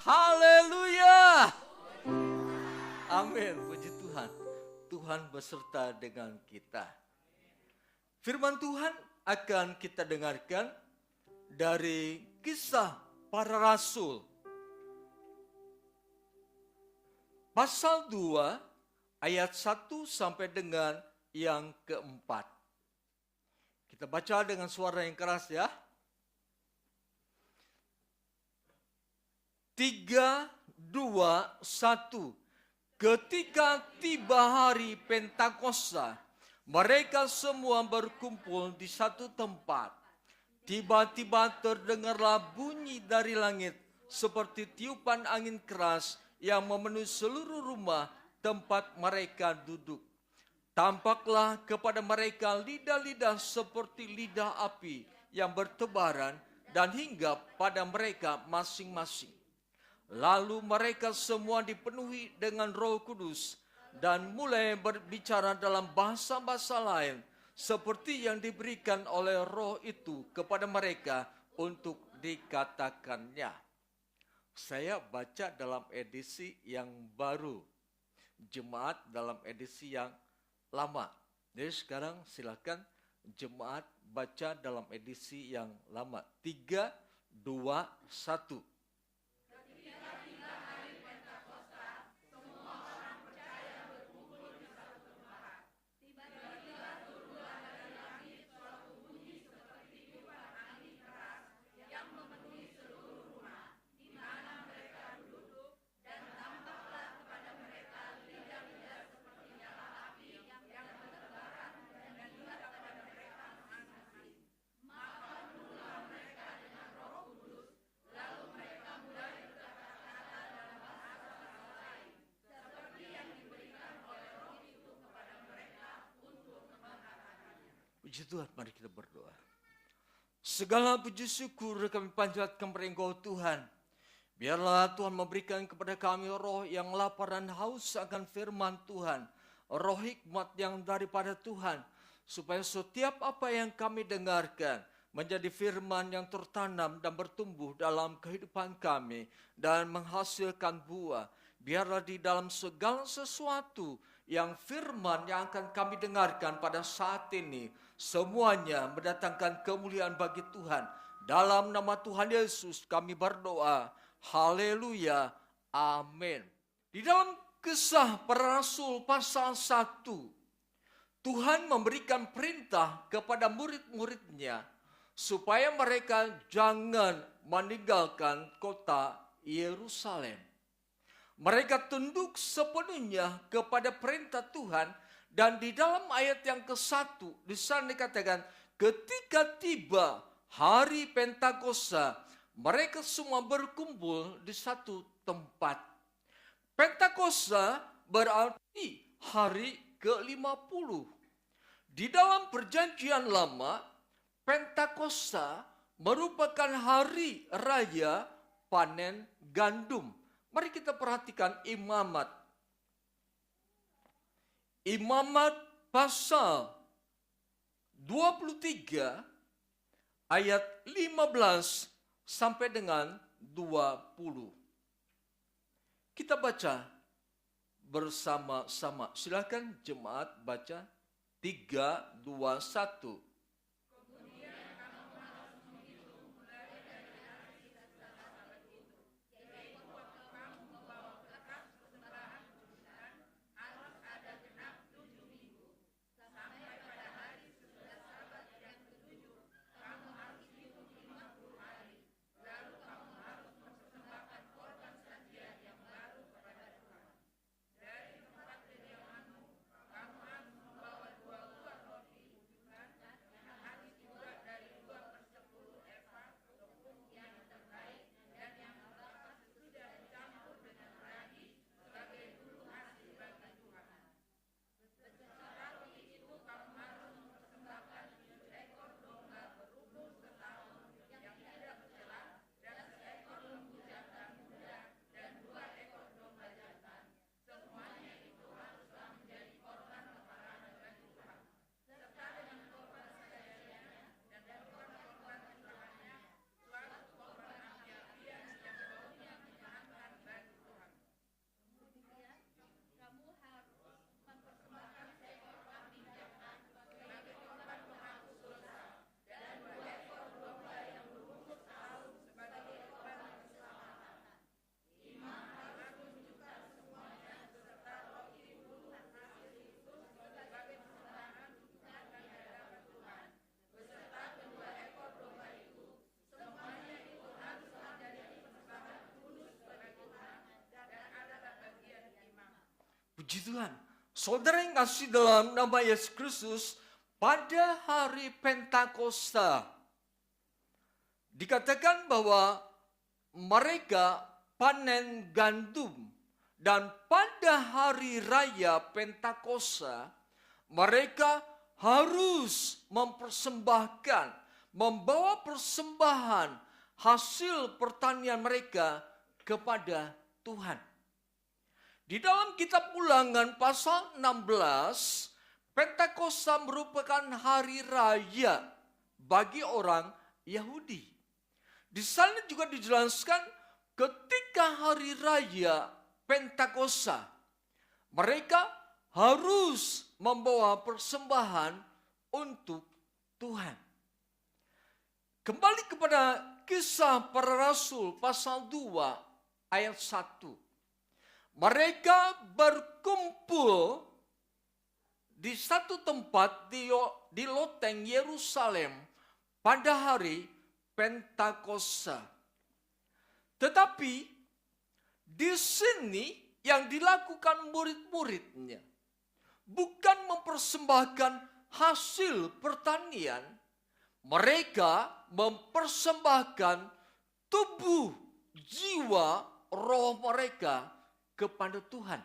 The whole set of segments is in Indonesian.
Haleluya. Amin. Puji Tuhan. Tuhan beserta dengan kita. Firman Tuhan akan kita dengarkan dari Kisah Para Rasul. Pasal 2 ayat 1 sampai dengan yang keempat. Kita baca dengan suara yang keras ya. 3, 2, 1. Ketika tiba hari Pentakosta, mereka semua berkumpul di satu tempat. Tiba-tiba terdengarlah bunyi dari langit seperti tiupan angin keras yang memenuhi seluruh rumah tempat mereka duduk. Tampaklah kepada mereka lidah-lidah seperti lidah api yang bertebaran dan hinggap pada mereka masing-masing. Lalu mereka semua dipenuhi dengan Roh Kudus dan mulai berbicara dalam bahasa-bahasa lain seperti yang diberikan oleh Roh itu kepada mereka untuk dikatakannya. Saya baca dalam edisi yang baru, jemaat dalam edisi yang lama. Jadi sekarang silakan jemaat baca dalam edisi yang lama. 3, 2, 1. Puji Tuhan, mari kita berdoa. Segala puji syukur kami panjatkan kepada Engkau Tuhan. Biarlah Tuhan memberikan kepada kami roh yang lapar dan haus akan firman Tuhan. Roh hikmat yang daripada Tuhan. Supaya setiap apa yang kami dengarkan menjadi firman yang tertanam dan bertumbuh dalam kehidupan kami. Dan menghasilkan buah. Biarlah di dalam segala sesuatu yang firman yang akan kami dengarkan pada saat ini, semuanya mendatangkan kemuliaan bagi Tuhan. Dalam nama Tuhan Yesus kami berdoa. Haleluya. Amin. Di dalam Kisah Para Rasul pasal 1, Tuhan memberikan perintah kepada murid-muridnya supaya mereka jangan meninggalkan kota Yerusalem. Mereka tunduk sepenuhnya kepada perintah Tuhan. Dan di dalam ayat yang ke-1, di sana dikatakan, ketika tiba hari Pentakosta, mereka semua berkumpul di satu tempat. Pentakosta berarti hari ke-50. Di dalam perjanjian lama, Pentakosta merupakan hari raya panen gandum. Mari kita perhatikan imamat. Imamat pasal 23 ayat 15 sampai dengan 20. Kita baca bersama-sama. Silakan jemaat baca 3, 2, 1. Puji Tuhan. Saudara yang kasih dalam nama Yesus Kristus, pada hari Pentakosta dikatakan bahwa mereka panen gandum, dan pada hari raya Pentakosta mereka harus membawa persembahan hasil pertanian mereka kepada Tuhan. Di dalam kitab Ulangan pasal 16, Pentakosta merupakan hari raya bagi orang Yahudi. Di sana juga dijelaskan ketika hari raya Pentakosta, mereka harus membawa persembahan untuk Tuhan. Kembali kepada Kisah Para Rasul pasal 2 ayat 1. Mereka berkumpul di satu tempat di loteng Yerusalem pada hari Pentakosta. Tetapi di sini yang dilakukan murid-muridnya bukan mempersembahkan hasil pertanian, mereka mempersembahkan tubuh, jiwa, roh mereka kepada Tuhan.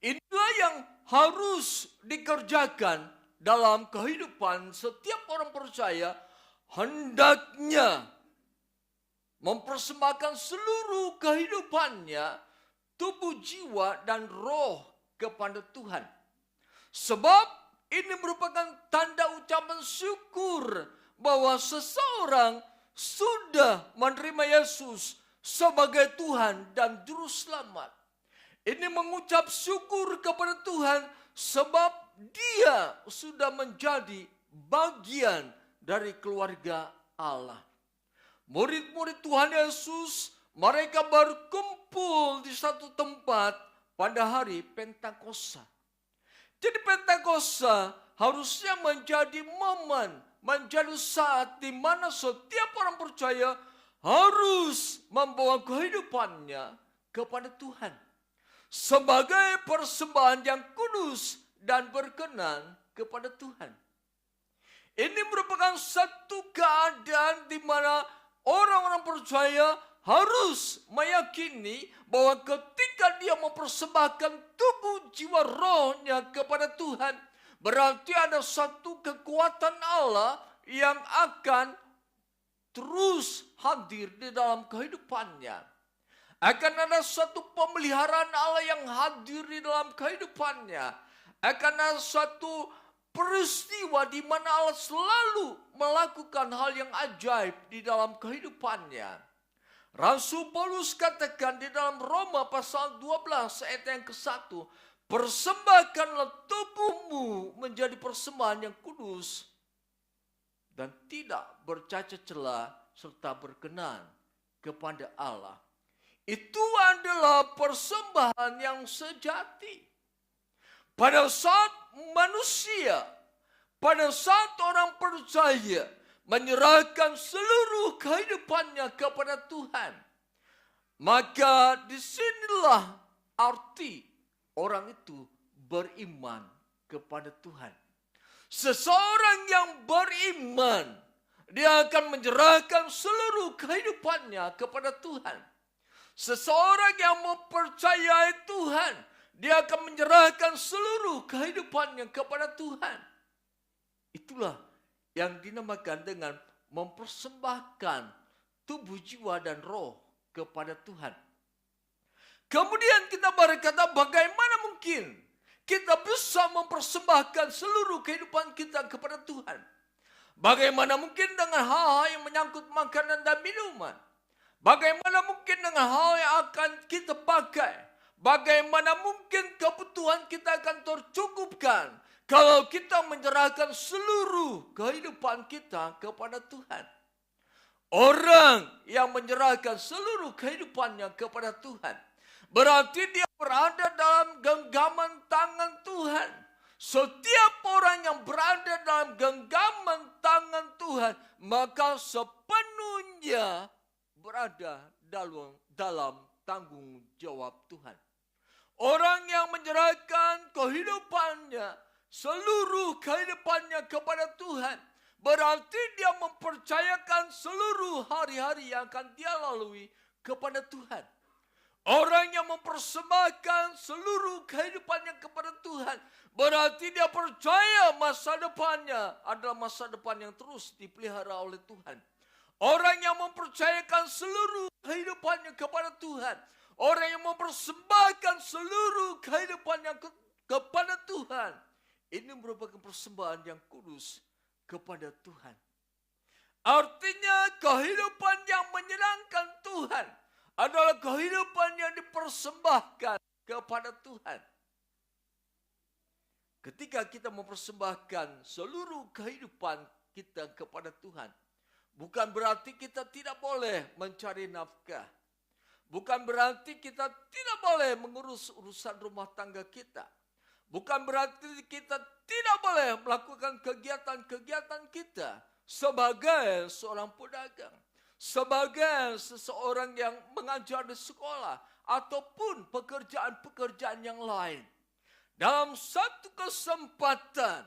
Inilah yang harus dikerjakan dalam kehidupan setiap orang percaya, hendaknya mempersembahkan seluruh kehidupannya, tubuh, jiwa, dan roh kepada Tuhan. Sebab ini merupakan tanda ucapan syukur bahwa seseorang sudah menerima Yesus sebagai Tuhan dan Juru Selamat. Ini mengucap syukur kepada Tuhan sebab dia sudah menjadi bagian dari keluarga Allah. Murid-murid Tuhan Yesus, mereka berkumpul di satu tempat pada hari Pentakosta. Jadi Pentakosta harusnya menjadi momen, menjadi saat di mana setiap orang percaya harus membawa kehidupannya kepada Tuhan sebagai persembahan yang kudus dan berkenan kepada Tuhan. Ini merupakan satu keadaan di mana orang-orang percaya harus meyakini bahwa ketika dia mempersembahkan tubuh, jiwa, rohnya kepada Tuhan, berarti ada satu kekuatan Allah yang akan terus hadir di dalam kehidupannya. Akan ada satu pemeliharaan Allah yang hadir di dalam kehidupannya. Akan ada satu peristiwa di mana Allah selalu melakukan hal yang ajaib di dalam kehidupannya. Rasul Paulus katakan di dalam Roma pasal 12 ayat yang ke-1, persembahkanlah tubuhmu menjadi persembahan yang kudus dan tidak bercacat celah serta berkenan kepada Allah. Itu adalah persembahan yang sejati. Pada saat manusia, pada saat orang percaya menyerahkan seluruh kehidupannya kepada Tuhan, maka disinilah arti orang itu beriman kepada Tuhan. Seseorang yang beriman, dia akan menyerahkan seluruh kehidupannya kepada Tuhan. Seseorang yang mempercayai Tuhan, dia akan menyerahkan seluruh kehidupannya kepada Tuhan. Itulah yang dinamakan dengan mempersembahkan tubuh, jiwa, dan roh kepada Tuhan. Kemudian kita berkata, bagaimana mungkin kita bisa mempersembahkan seluruh kehidupan kita kepada Tuhan? Bagaimana mungkin dengan hal-hal yang menyangkut makanan dan minuman? Bagaimana mungkin dengan hal yang akan kita pakai? Bagaimana mungkin kebutuhan kita akan tercukupkan kalau kita menyerahkan seluruh kehidupan kita kepada Tuhan? Orang yang menyerahkan seluruh kehidupannya kepada Tuhan, berarti dia berada dalam genggaman tangan Tuhan. Setiap orang yang berada dalam genggaman tangan Tuhan, maka sepenuhnya berada dalam tanggung jawab Tuhan. Orang yang menyerahkan kehidupannya, seluruh kehidupannya kepada Tuhan, berarti dia mempercayakan seluruh hari-hari yang akan dia lalui kepada Tuhan. Orang yang mempersembahkan seluruh kehidupannya kepada Tuhan, berarti dia percaya masa depannya adalah masa depan yang terus dipelihara oleh Tuhan. Orang yang mempercayakan seluruh kehidupannya kepada Tuhan, orang yang mempersembahkan seluruh kehidupannya kepada Tuhan, ini merupakan persembahan yang kudus kepada Tuhan. Artinya kehidupan yang menyenangkan Tuhan adalah kehidupan yang dipersembahkan kepada Tuhan. Ketika kita mempersembahkan seluruh kehidupan kita kepada Tuhan, bukan berarti kita tidak boleh mencari nafkah. Bukan berarti kita tidak boleh mengurus urusan rumah tangga kita. Bukan berarti kita tidak boleh melakukan kegiatan-kegiatan kita sebagai seorang pedagang, sebagai seseorang yang mengajar di sekolah, ataupun pekerjaan-pekerjaan yang lain. Dalam satu kesempatan,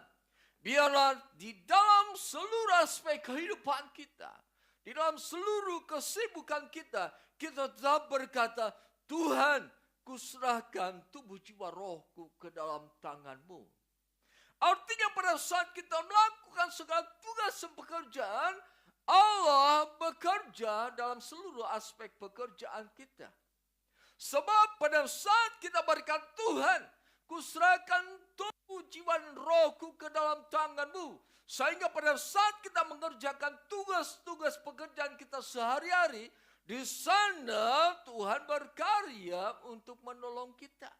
biarlah di dalam seluruh aspek kehidupan kita, di dalam seluruh kesibukan kita, kita tetap berkata, Tuhan, kuserahkan tubuh jiwa rohku ke dalam tangan-Mu. Artinya pada saat kita melakukan segala tugas pekerjaan, Allah bekerja dalam seluruh aspek pekerjaan kita. Sebab pada saat kita berkata, Tuhan, kuserahkan tubuh jiwa dan rohku ke dalam tangan-Mu. Sehingga pada saat kita mengerjakan tugas-tugas pekerjaan kita sehari-hari, di sana Tuhan berkarya untuk menolong kita.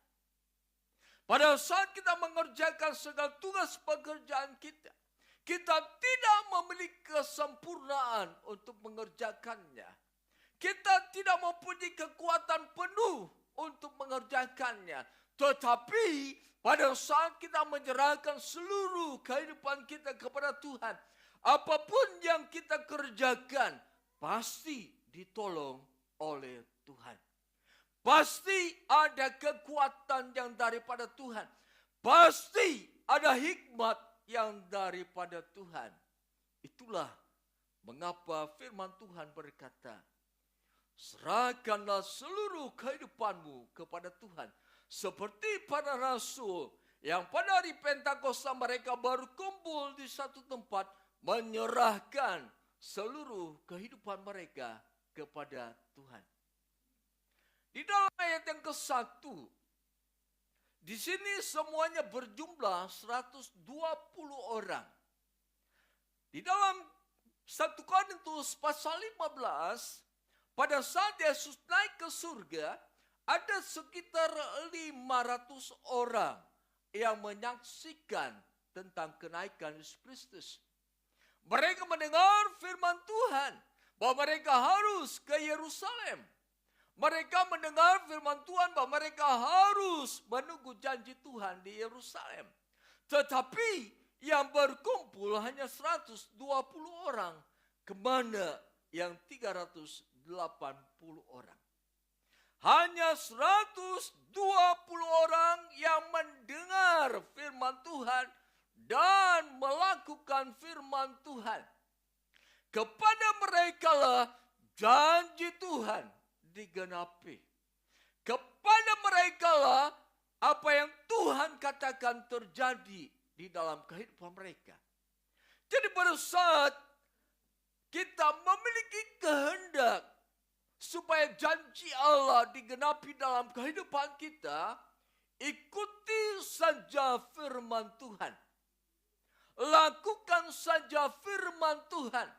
Pada saat kita mengerjakan segala tugas pekerjaan kita, kita tidak memiliki kesempurnaan untuk mengerjakannya. Kita tidak mempunyai kekuatan penuh untuk mengerjakannya. Tetapi pada saat kita menyerahkan seluruh kehidupan kita kepada Tuhan, apapun yang kita kerjakan pasti ditolong oleh Tuhan. Pasti ada kekuatan yang daripada Tuhan. Pasti ada hikmat yang daripada Tuhan. Itulah mengapa firman Tuhan berkata, serahkanlah seluruh kehidupanmu kepada Tuhan. Seperti para rasul yang pada hari Pentakosta mereka baru kumpul di satu tempat, menyerahkan seluruh kehidupan mereka kepada Tuhan. Di dalam ayat yang ke-1, di sini semuanya berjumlah 120 orang. Di dalam 1 Korintus pasal 15, pada saat Yesus naik ke surga, ada sekitar 500 orang yang menyaksikan tentang kenaikan Yesus Kristus. Mereka mendengar firman Tuhan bahwa mereka harus ke Yerusalem. Mereka mendengar firman Tuhan bahwa mereka harus menunggu janji Tuhan di Yerusalem. Tetapi yang berkumpul hanya 120 orang. Kemana yang 380 orang? Hanya 120 orang yang mendengar firman Tuhan dan melakukan firman Tuhan. Kepada mereka lah janji Tuhan digenapi. Kepada mereka lah apa yang Tuhan katakan terjadi di dalam kehidupan mereka. Jadi pada saat kita memiliki kehendak supaya janji Allah digenapi dalam kehidupan kita, ikuti saja firman Tuhan. Lakukan saja firman Tuhan.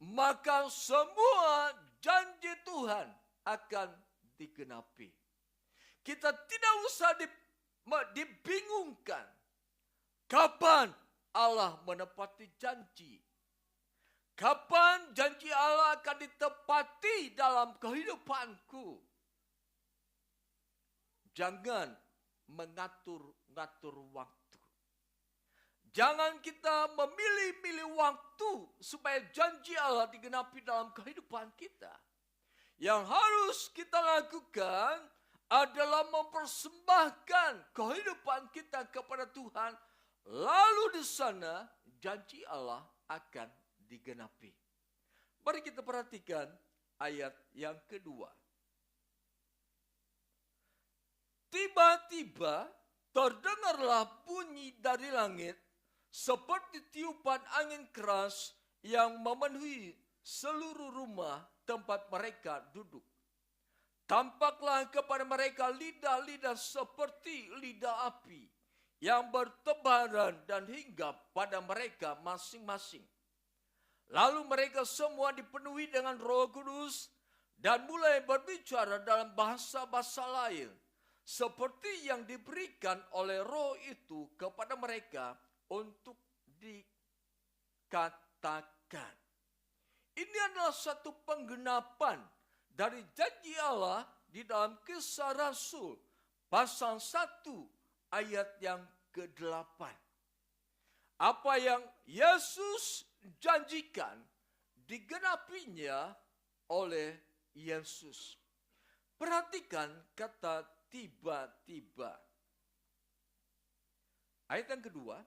Maka semua janji Tuhan akan digenapi. Kita tidak usah dibingungkan. Kapan Allah menepati janji? Kapan janji Allah akan ditepati dalam kehidupanku? Jangan mengatur-ngatur waktu. Jangan kita memilih-milih waktu supaya janji Allah digenapi dalam kehidupan kita. Yang harus kita lakukan adalah mempersembahkan kehidupan kita kepada Tuhan. Lalu di sana janji Allah akan digenapi. Mari kita perhatikan ayat yang kedua. Tiba-tiba terdengarlah bunyi dari langit seperti tiupan angin keras yang memenuhi seluruh rumah tempat mereka duduk. Tampaklah kepada mereka lidah-lidah seperti lidah api yang bertebaran dan hinggap pada mereka masing-masing. Lalu mereka semua dipenuhi dengan Roh Kudus dan mulai berbicara dalam bahasa-bahasa lain, seperti yang diberikan oleh Roh itu kepada mereka untuk dikatakan. Ini adalah satu penggenapan dari janji Allah di dalam Kisah Rasul pasal 1 ayat yang ke-8. Apa yang Yesus janjikan digenapinya oleh Yesus. Perhatikan kata tiba-tiba. Ayat yang kedua.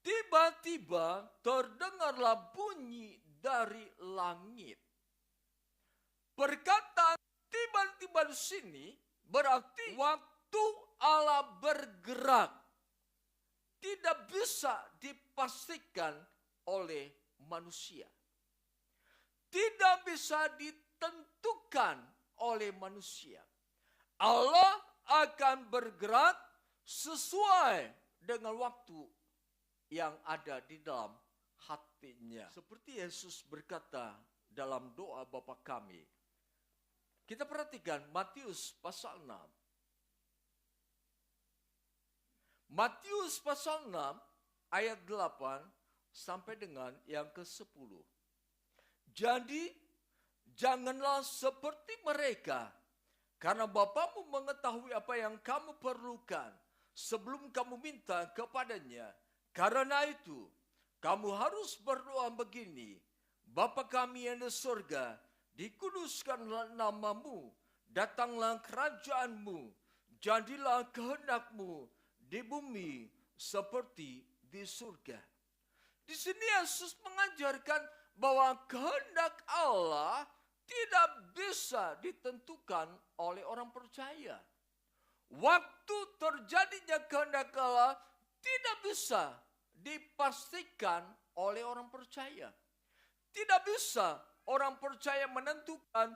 Tiba-tiba terdengarlah bunyi dari langit. Perkataan tiba-tiba di sini berarti waktu Allah bergerak tidak bisa dipastikan oleh manusia. Tidak bisa ditentukan oleh manusia. Allah akan bergerak sesuai dengan waktu yang ada di dalam hatinya. Seperti Yesus berkata dalam doa Bapa kami. Kita perhatikan Matius pasal 6. Matius pasal 6 ayat 8 sampai dengan yang ke-10. Jadi janganlah seperti mereka, karena Bapamu mengetahui apa yang kamu perlukan sebelum kamu minta kepadanya. Karena itu, kamu harus berdoa begini, Bapa kami yang di surga, dikuduskanlah namamu, datanglah kerajaanmu, jadilah kehendakmu di bumi seperti di surga. Di sini Yesus mengajarkan bahwa kehendak Allah tidak bisa ditentukan oleh orang percaya. Waktu terjadinya kehendak Allah tidak bisa dipastikan oleh orang percaya. Tidak bisa orang percaya menentukan,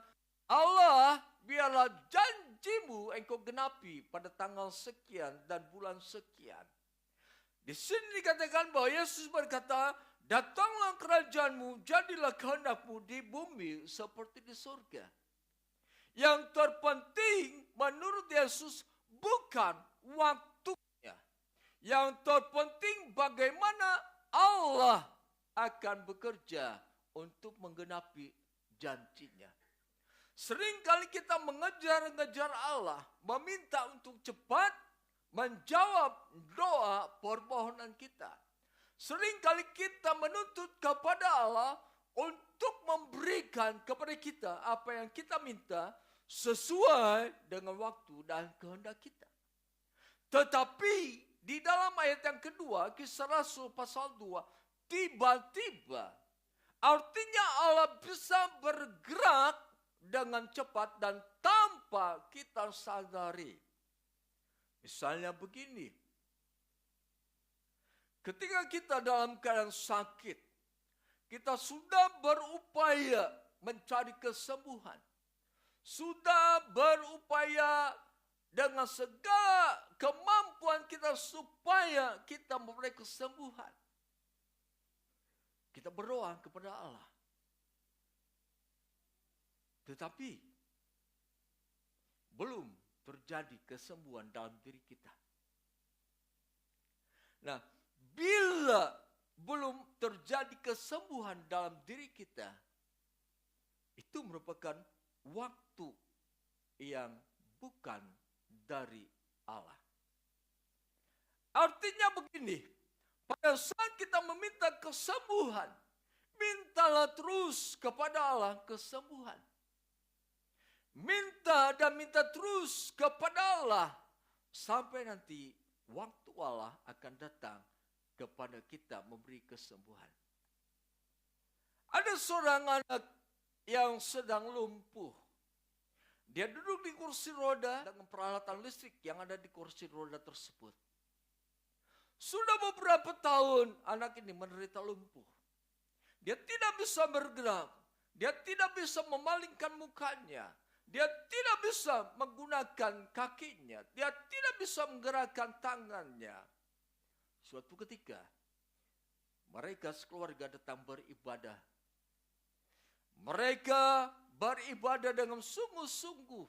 Allah biarlah janjimu engkau genapi pada tanggal sekian dan bulan sekian. Di sini dikatakan bahwa Yesus berkata, datanglah kerajaanmu, jadilah kehendakmu di bumi seperti di surga. Yang terpenting menurut Yesus bukan waktunya. Yang terpenting bagaimana Allah akan bekerja untuk menggenapi janjinya. Seringkali kita mengejar-ngejar Allah, meminta untuk cepat menjawab doa permohonan kita. Seringkali kita menuntut kepada Allah untuk memberikan kepada kita apa yang kita minta sesuai dengan waktu dan kehendak kita. Tetapi di dalam ayat yang kedua, Kisah Rasul pasal 2, tiba-tiba artinya Allah bisa bergerak dengan cepat dan tanpa kita sadari. Misalnya begini, ketika kita dalam keadaan sakit, kita sudah berupaya mencari kesembuhan. Sudah berupaya dengan segala kemampuan kita supaya kita memperoleh kesembuhan. Kita berdoa kepada Allah. Tetapi belum terjadi kesembuhan dalam diri kita. Nah, bila belum terjadi kesembuhan dalam diri kita, itu merupakan waktu yang bukan dari Allah. Artinya begini, pada saat kita meminta kesembuhan, mintalah terus kepada Allah kesembuhan. minta dan minta terus kepada Allah sampai nanti waktu Allah akan datang kepada kita memberi kesembuhan. Ada seorang anak yang sedang lumpuh. Dia duduk di kursi roda dengan peralatan listrik yang ada di kursi roda tersebut. Sudah beberapa tahun anak ini menderita lumpuh. Dia tidak bisa bergerak. Dia tidak bisa memalingkan mukanya. Dia tidak bisa menggunakan kakinya. Dia tidak bisa menggerakkan tangannya. Suatu ketika, mereka sekeluarga datang beribadah. Mereka beribadah dengan sungguh-sungguh.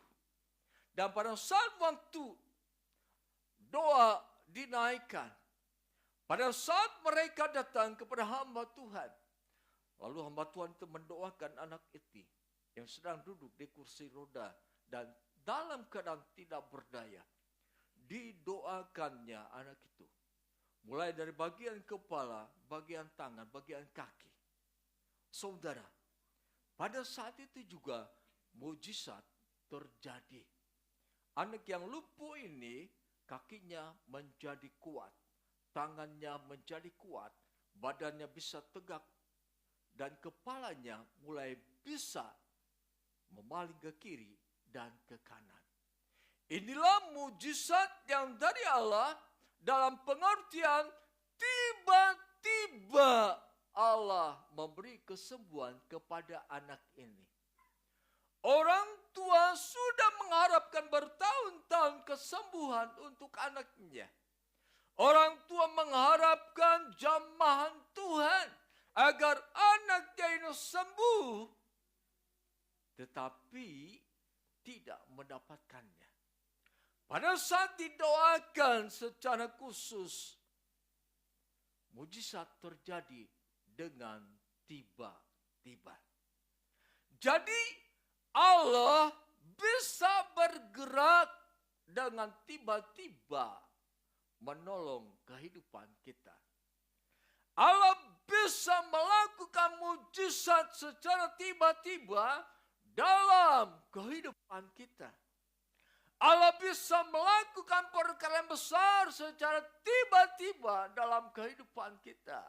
Dan pada saat waktu doa dinaikkan, pada saat mereka datang kepada hamba Tuhan, lalu hamba Tuhan itu mendoakan anak itu yang sedang duduk di kursi roda dan dalam keadaan tidak berdaya. Didoakannya anak itu. Mulai dari bagian kepala, bagian tangan, bagian kaki. Saudara, pada saat itu juga mujizat terjadi. Anak yang lumpuh ini kakinya menjadi kuat, tangannya menjadi kuat, badannya bisa tegak, dan kepalanya mulai bisa memaling ke kiri dan ke kanan. Inilah mujizat yang dari Allah dalam pengertian tiba-tiba Allah memberi kesembuhan kepada anak ini. Orang tua sudah mengharapkan bertahun-tahun kesembuhan untuk anaknya. Orang tua mengharapkan jamahan Tuhan agar anaknya ini sembuh. Tetapi tidak mendapatkannya. Pada saat didoakan secara khusus, mujizat terjadi dengan tiba-tiba. Jadi Allah bisa bergerak dengan tiba-tiba menolong kehidupan kita. Allah bisa melakukan mujizat secara tiba-tiba dalam kehidupan kita. Allah bisa melakukan perkara yang besar secara tiba-tiba dalam kehidupan kita.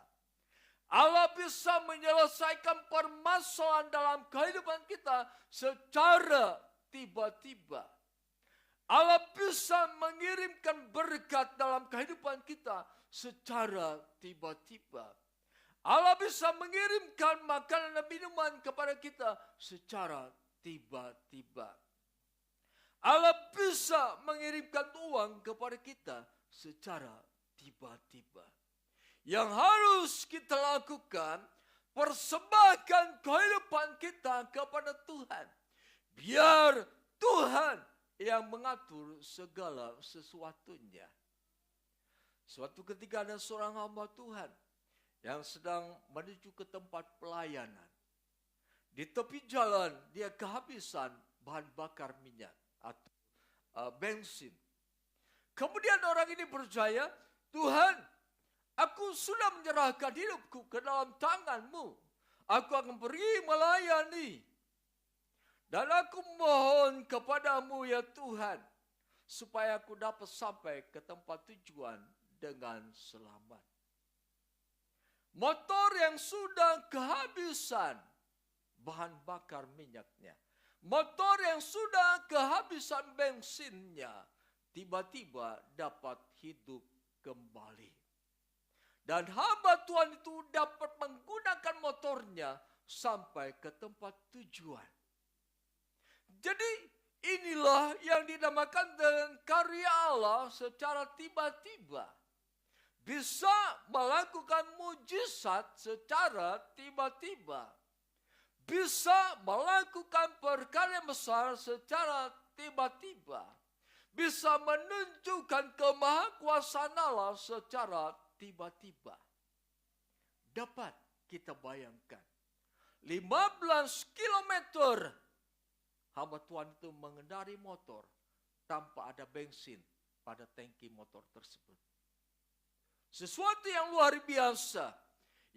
Allah bisa menyelesaikan permasalahan dalam kehidupan kita secara tiba-tiba. Allah bisa mengirimkan berkat dalam kehidupan kita secara tiba-tiba. Allah bisa mengirimkan makanan dan minuman kepada kita secara tiba-tiba. Allah bisa mengirimkan uang kepada kita secara tiba-tiba. Yang harus kita lakukan, persembahkan kehidupan kita kepada Tuhan. Biar Tuhan yang mengatur segala sesuatunya. Suatu ketika ada seorang hamba Tuhan yang sedang menuju ke tempat pelayanan. Di tepi jalan dia kehabisan bahan bakar minyak atau bensin. Kemudian orang ini percaya, Tuhan, aku sudah menyerahkan hidupku ke dalam tangan-Mu. Aku akan pergi melayani. Dan aku mohon kepadamu ya Tuhan, supaya aku dapat sampai ke tempat tujuan dengan selamat. Motor yang sudah kehabisan bahan bakar minyaknya, motor yang sudah kehabisan bensinnya, tiba-tiba dapat hidup kembali. Dan hamba Tuhan itu dapat menggunakan motornya sampai ke tempat tujuan. Jadi inilah yang dinamakan dengan karya Allah secara tiba-tiba. Bisa melakukan mujizat secara tiba-tiba. Bisa melakukan perkara yang besar secara tiba-tiba. Bisa menunjukkan kemahakuasaan Allah secara tiba-tiba. Dapat kita bayangkan. 15 kilometer hamba Tuhan itu mengendari motor tanpa ada bensin pada tangki motor tersebut. Sesuatu yang luar biasa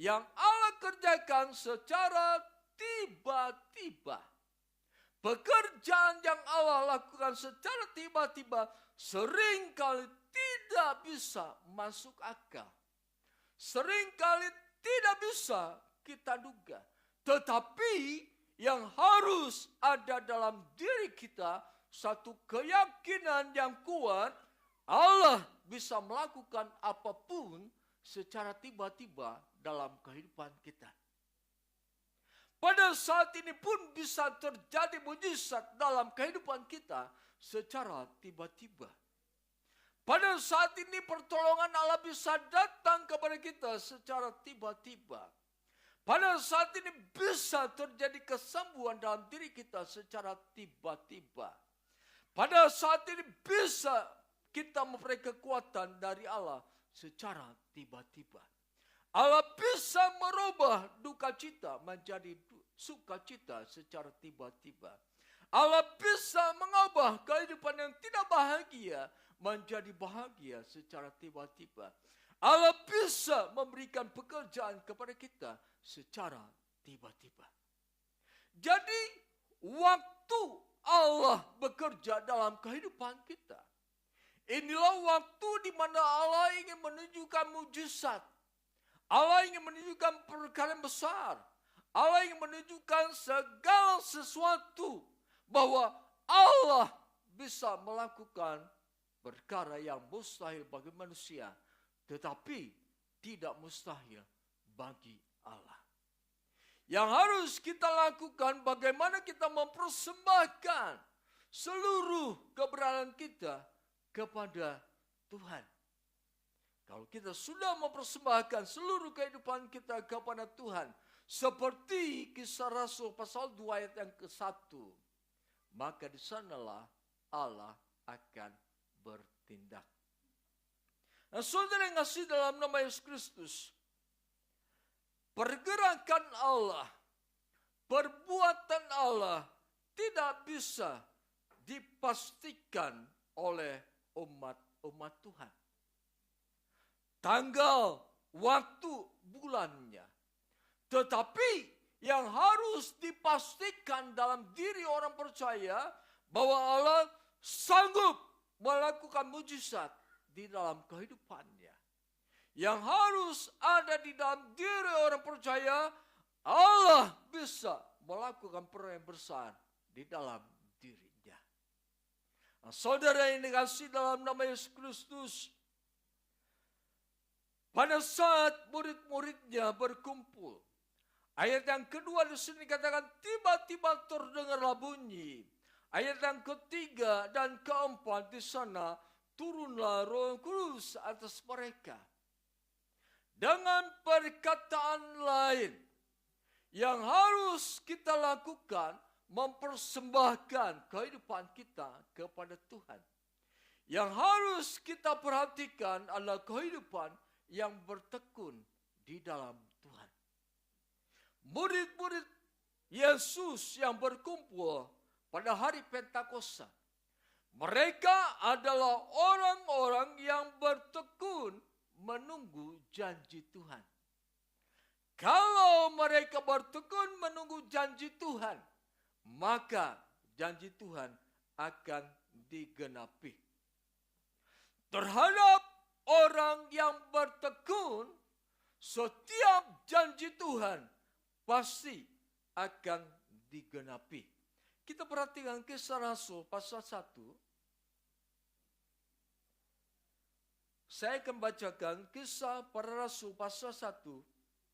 yang Allah kerjakan secara tiba-tiba. pekerjaan yang Allah lakukan secara tiba-tiba seringkali tidak bisa masuk akal. Seringkali tidak bisa kita duga. Tetapi yang harus ada dalam diri kita satu keyakinan yang kuat, Allah bisa melakukan apapun secara tiba-tiba dalam kehidupan kita. Pada saat ini pun bisa terjadi mujizat dalam kehidupan kita secara tiba-tiba. Pada saat ini pertolongan Allah bisa datang kepada kita secara tiba-tiba. Pada saat ini bisa terjadi kesembuhan dalam diri kita secara tiba-tiba. Pada saat ini bisa kita memperoleh kekuatan dari Allah secara tiba-tiba. Allah bisa merubah duka cita menjadi sukacita secara tiba-tiba. Allah bisa mengubah kehidupan yang tidak bahagia menjadi bahagia secara tiba-tiba. Allah bisa memberikan pekerjaan kepada kita secara tiba-tiba. Jadi waktu Allah bekerja dalam kehidupan kita, inilah waktu di mana Allah ingin menunjukkan mujizat. Allah ingin menunjukkan perkara yang besar. Allah ingin menunjukkan segala sesuatu bahwa Allah bisa melakukan perkara yang mustahil bagi manusia, tetapi tidak mustahil bagi Allah. Yang harus kita lakukan bagaimana kita mempersembahkan seluruh keberadaan kita kepada Tuhan. Kalau kita sudah mempersembahkan seluruh kehidupan kita kepada Tuhan, seperti Kisah Rasul pasal 2 ayat yang ke-1, maka di sanalah Allah akan bertindak. Nah, saudara yang kasih dalam nama Yesus Kristus, pergerakan Allah, perbuatan Allah tidak bisa dipastikan oleh umat Tuhan. Tanggal, waktu, bulannya. Tetapi yang harus dipastikan dalam diri orang percaya bahwa Allah sanggup melakukan mujizat di dalam kehidupannya. Yang harus ada di dalam diri orang percaya, Allah bisa melakukan perkara yang besar di dalam dirinya. Nah, saudara yang dikasihi dalam nama Yesus Kristus, pada saat murid-muridnya berkumpul, ayat yang kedua di sini katakan tiba-tiba terdengarlah bunyi. Ayat yang ketiga dan keempat di sana turunlah Roh Kudus atas mereka. Dengan perkataan lain yang harus kita lakukan, mempersembahkan kehidupan kita kepada Tuhan. Yang harus kita perhatikan adalah kehidupan yang bertekun di dalam Tuhan. Murid-murid Yesus yang berkumpul pada hari Pentakosta, mereka adalah orang-orang yang bertekun menunggu janji Tuhan. Kalau mereka bertekun menunggu janji Tuhan, maka janji Tuhan akan digenapi. Terhadap orang yang bertekun, setiap janji Tuhan pasti akan digenapi. Kita perhatikan Kisah Rasul pasal 1. Saya akan bacakan Kisah Para Rasul pasal 1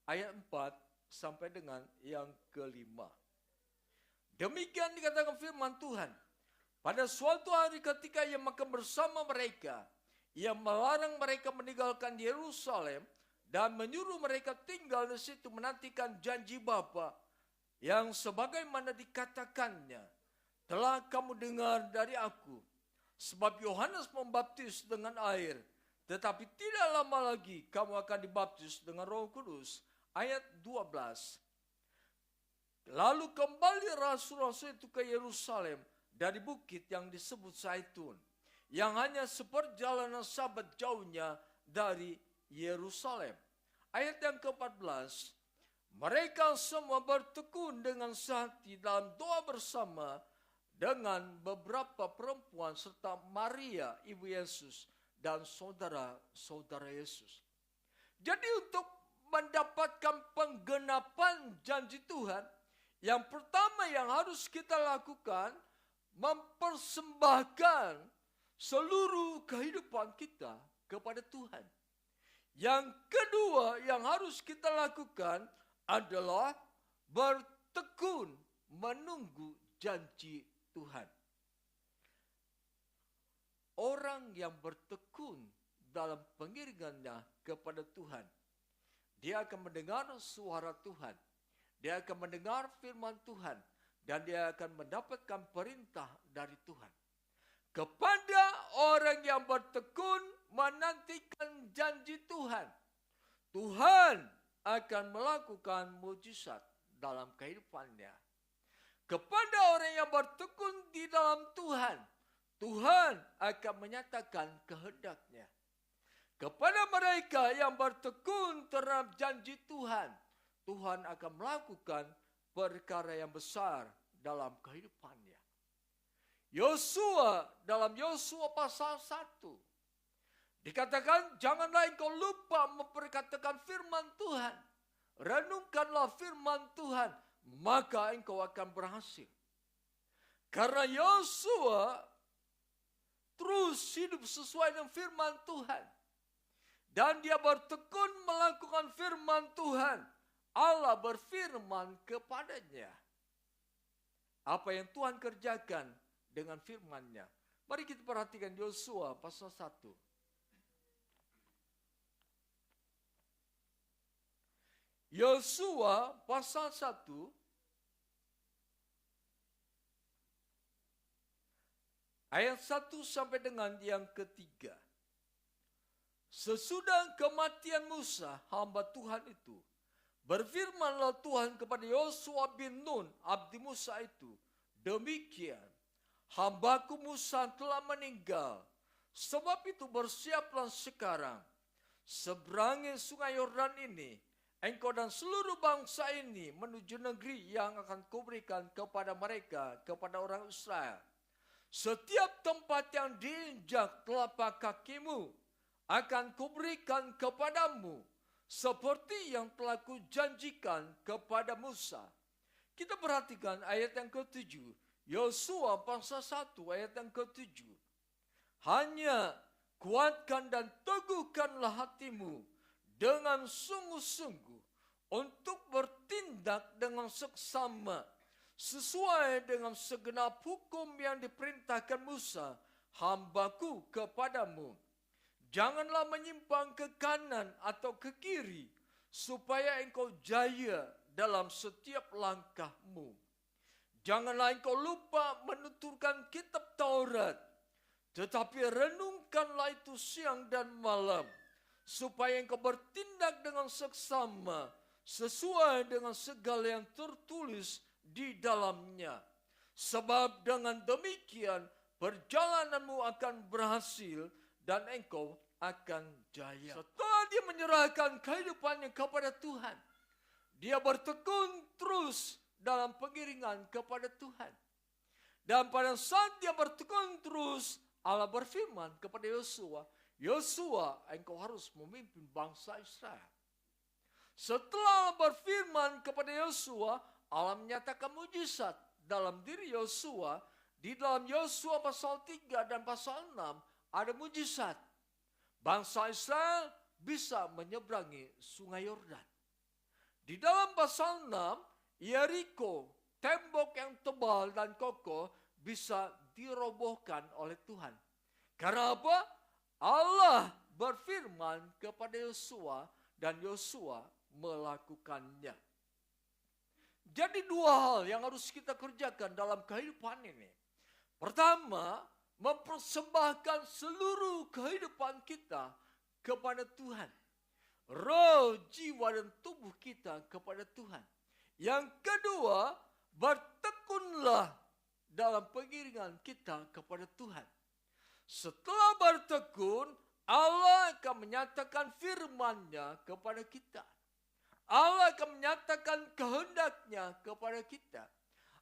ayat 4 sampai dengan yang ke-5. Demikian dikatakan firman Tuhan. Pada suatu hari ketika ia makan bersama mereka, ia melarang mereka meninggalkan Yerusalem dan menyuruh mereka tinggal di situ menantikan janji Bapa yang sebagaimana dikatakannya, telah kamu dengar dari aku, sebab Yohanes membaptis dengan air, tetapi tidak lama lagi kamu akan dibaptis dengan Roh Kudus. Ayat 12. Lalu kembali rasul-rasul itu ke Yerusalem dari bukit yang disebut Zaitun, yang hanya seperjalanan sabat jauhnya dari Yerusalem. Ayat yang ke-14. Mereka semua bertekun dengan sehati dalam doa bersama dengan beberapa perempuan serta Maria, ibu Yesus, dan saudara-saudara Yesus. Jadi untuk mendapatkan penggenapan janji Tuhan, yang pertama yang harus kita lakukan, mempersembahkan seluruh kehidupan kita kepada Tuhan. Yang kedua yang harus kita lakukan adalah bertekun menunggu janji Tuhan. Orang yang bertekun dalam pengiringannya kepada Tuhan, dia akan mendengar suara Tuhan, dia akan mendengar firman Tuhan, dan dia akan mendapatkan perintah dari Tuhan. Kepada orang yang bertekun menantikan janji Tuhan, Tuhan akan melakukan mujizat dalam kehidupannya. Kepada orang yang bertekun di dalam Tuhan, Tuhan akan menyatakan kehendaknya. Kepada mereka yang bertekun terhadap janji Tuhan, Tuhan akan melakukan perkara yang besar dalam kehidupannya. Yosua, dalam Yosua pasal 1, dikatakan, janganlah engkau lupa memperkatakan firman Tuhan. Renungkanlah firman Tuhan, maka engkau akan berhasil. Karena Yosua terus hidup sesuai dengan firman Tuhan. Dan dia bertekun melakukan firman Tuhan. Allah berfirman kepadanya. Apa yang Tuhan kerjakan dengan firman-Nya. Mari kita perhatikan Yosua pasal 1. Yosua pasal 1 ayat 1 sampai dengan yang ketiga. Sesudah kematian Musa, hamba Tuhan itu, berfirmanlah Tuhan kepada Yosua bin Nun, abdi Musa itu, demikian, hambaku Musa telah meninggal, sebab itu bersiaplah sekarang, seberangi sungai Yordan ini, engkau dan seluruh bangsa ini menuju negeri yang akan kuberikan kepada mereka, kepada orang Israel. Setiap tempat yang diinjak telapak kakimu akan kuberikan kepadamu, seperti yang telah kujanjikan kepada Musa. Kita perhatikan ayat yang ke-7. Yosua pasal 1 ayat yang ke-7. Hanya kuatkan dan teguhkanlah hatimu dengan sungguh-sungguh untuk bertindak dengan seksama sesuai dengan segenap hukum yang diperintahkan Musa, hambaku kepadamu. Janganlah menyimpang ke kanan atau ke kiri, supaya engkau jaya dalam setiap langkahmu. Janganlah engkau lupa menuturkan kitab Taurat, tetapi renungkanlah itu siang dan malam, supaya engkau bertindak dengan seksama, sesuai dengan segala yang tertulis di dalamnya. Sebab dengan demikian perjalananmu akan berhasil, dan engkau akan jaya. Setelah dia menyerahkan kehidupannya kepada Tuhan, dia bertekun terus dalam pengiringan kepada Tuhan. Dan pada saat dia bertekun terus, Allah berfirman kepada Yosua, Yosua, engkau harus memimpin bangsa Israel. Setelah Allah berfirman kepada Yosua, Allah menyatakan mujizat dalam diri Yosua. Di dalam Yosua pasal 3 dan pasal 6, ada mujizat. Bangsa Israel bisa menyeberangi sungai Yordan. Di dalam pasal 6, Yeriko, tembok yang tebal dan kokoh, bisa dirobohkan oleh Tuhan. Karena apa? Allah berfirman kepada Yosua dan Yosua melakukannya. Jadi dua hal yang harus kita kerjakan dalam kehidupan ini. Pertama, mempersembahkan seluruh kehidupan kita kepada Tuhan. Roh, jiwa, dan tubuh kita kepada Tuhan. Yang kedua, bertekunlah dalam pengiringan kita kepada Tuhan. Setelah bertekun, Allah akan menyatakan firman-Nya kepada kita. Allah akan menyatakan kehendaknya kepada kita.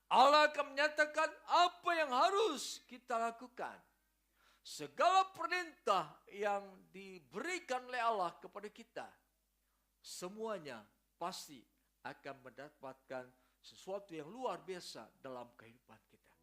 Allah akan menyatakan apa yang harus kita lakukan. Segala perintah yang diberikan oleh Allah kepada kita, semuanya pasti akan mendapatkan sesuatu yang luar biasa dalam kehidupan kita.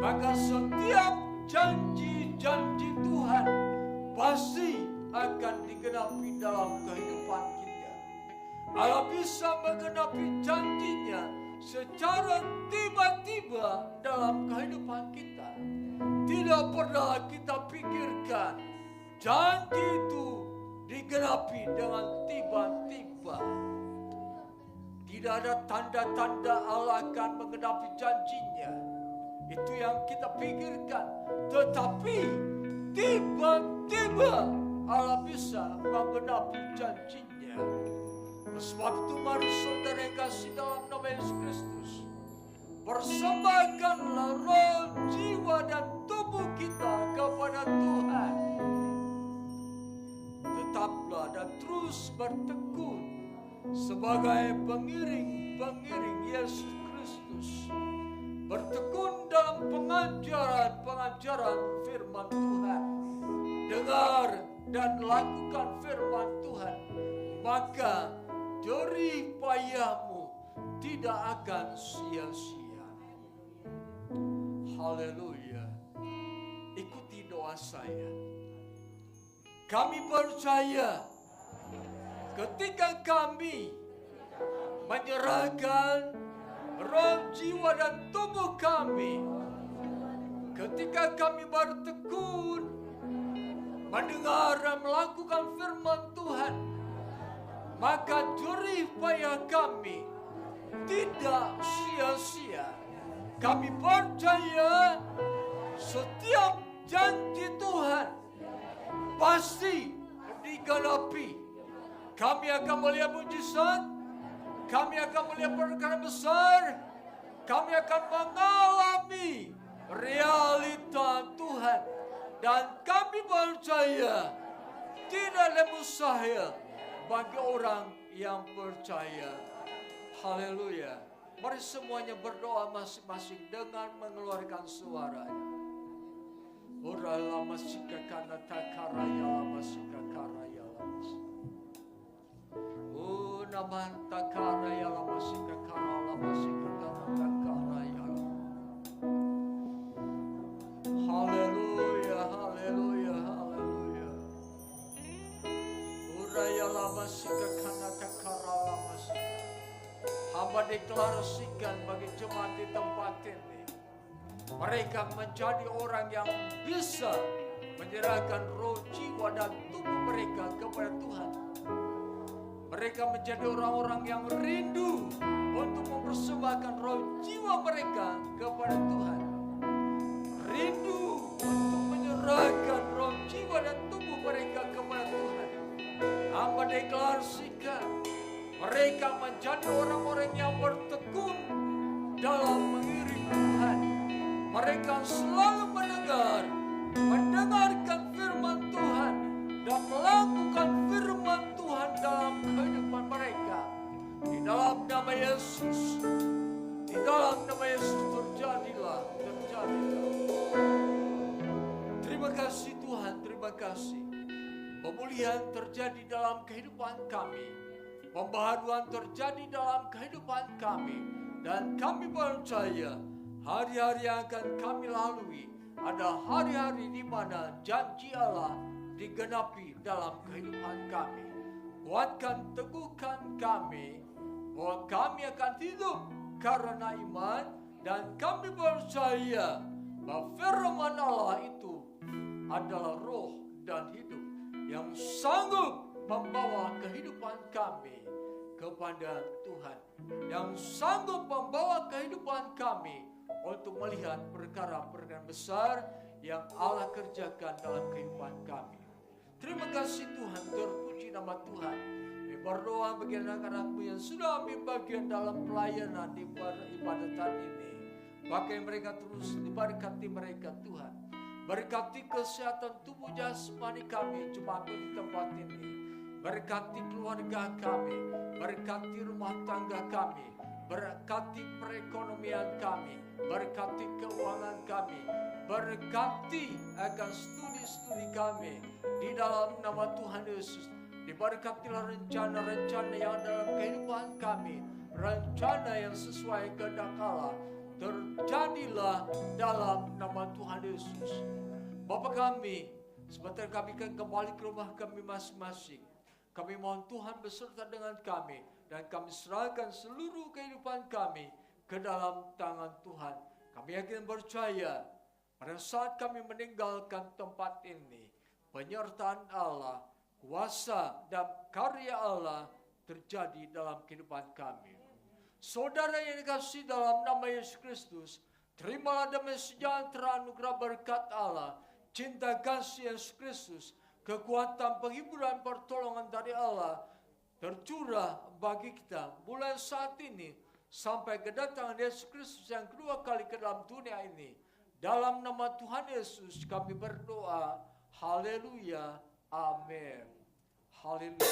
maka setiap janji-janji Tuhan pasti akan digenapi dalam kehidupan kita. Allah bisa menggenapi janjinya secara tiba-tiba dalam kehidupan kita. Tidak pernah kita pikirkan janji itu digenapi dengan tiba-tiba. Tidak ada tanda-tanda Allah akan menggenapi janjinya. Itu yang kita pikirkan. Tetapi tiba-tiba Allah bisa menggenapi janjinya. Sebab itu mari saudara yang kasih dalam nama Yesus Kristus, persembahkanlah roh, jiwa dan tubuh kita kepada Tuhan. Tetaplah dan terus bertekun sebagai pengiring-pengiring Yesus Kristus. Bertekun dalam pengajaran firman Tuhan. Dengar dan lakukan firman Tuhan. Maka jerih payahmu tidak akan sia-sia. Haleluya. Ikuti doa saya. Kami percaya ketika kami menyerahkan roh, jiwa dan tubuh kami, ketika kami bertekun mendengar dan melakukan firman Tuhan, maka jerih payah kami tidak sia-sia. Kami percaya setiap janji Tuhan pasti digenapi. Kami akan melihat mujizat, kami akan melihat perkara besar, kami akan mengalami realita Tuhan. Dan kami percaya tidak ada mustahil bagi orang yang percaya. Haleluya. Mari semuanya berdoa masing-masing dengan mengeluarkan suaranya. Urala masika kana takaraya masika karaya masika. Naman takaraya masika karala masika kana takaraya. Haleluya, haleluya, haleluya. Uraya masika kana takarala masika. Hamba deklarasikan bagi jemaat di tempat ini, mereka menjadi orang yang bisa menyerahkan roh, jiwa dan tubuh mereka kepada Tuhan. Mereka menjadi orang-orang yang rindu untuk mempersembahkan roh, jiwa mereka kepada Tuhan. Rindu untuk menyerahkan roh, jiwa dan tubuh mereka kepada Tuhan. Hamba deklarasikan mereka menjadi orang-orang yang bertekun dalam mengiring Tuhan. Mereka selalu mendengarkan firman Tuhan dan melakukan firman Tuhan dalam kehidupan mereka. Di dalam nama Yesus, di dalam nama Yesus terjadilah. Terima kasih Tuhan, terima kasih. Pemulihan terjadi dalam kehidupan kami. Pembaharuan terjadi dalam kehidupan kami. Dan kami percaya hari-hari yang akan kami lalui ada hari-hari di mana janji Allah digenapi dalam kehidupan kami. Kuatkan, teguhkan kami bahwa kami akan hidup karena iman. Dan kami percaya bahwa firman Allah itu adalah roh dan hidup yang sanggup membawa kehidupan kami kepada Tuhan, yang sanggup membawa kehidupan kami untuk melihat perkara-perkara besar yang Allah kerjakan dalam kehidupan kami. Terima kasih Tuhan, terpuji nama Tuhan. Berdoa bagi anak-anakmu yang sudah ambil bagian dalam pelayanan di ibadatan ini. Pakai mereka terus, diberkati mereka Tuhan. Berkati kesehatan tubuh jasmani kami jemaat di tempat ini. Berkati keluarga kami, berkati rumah tangga kami, berkati perekonomian kami, berkati keuangan kami, berkati akan studi-studi kami di dalam nama Tuhan Yesus. Diberkatilah rencana-rencana yang dalam kehidupan kami, rencana yang sesuai kehendak Allah. terjadilah dalam nama Tuhan Yesus. Bapa kami, sebentar kami akan kembali ke rumah kami masing-masing. Kami mohon Tuhan beserta dengan kami, dan kami serahkan seluruh kehidupan kami ke dalam tangan Tuhan. Kami yakin percaya, pada saat kami meninggalkan tempat ini, penyertaan Allah, kuasa dan karya Allah terjadi dalam kehidupan kami. Saudara yang dikasihi dalam nama Yesus Kristus, terimalah damai sejahtera anugerah berkat Allah, cinta kasih Yesus Kristus, kekuatan penghiburan pertolongan dari Allah tercurah bagi kita mulai saat ini sampai kedatangan Yesus Kristus yang kedua kali ke dalam dunia ini. Dalam nama Tuhan Yesus kami berdoa. Haleluya. Amin. Haleluya.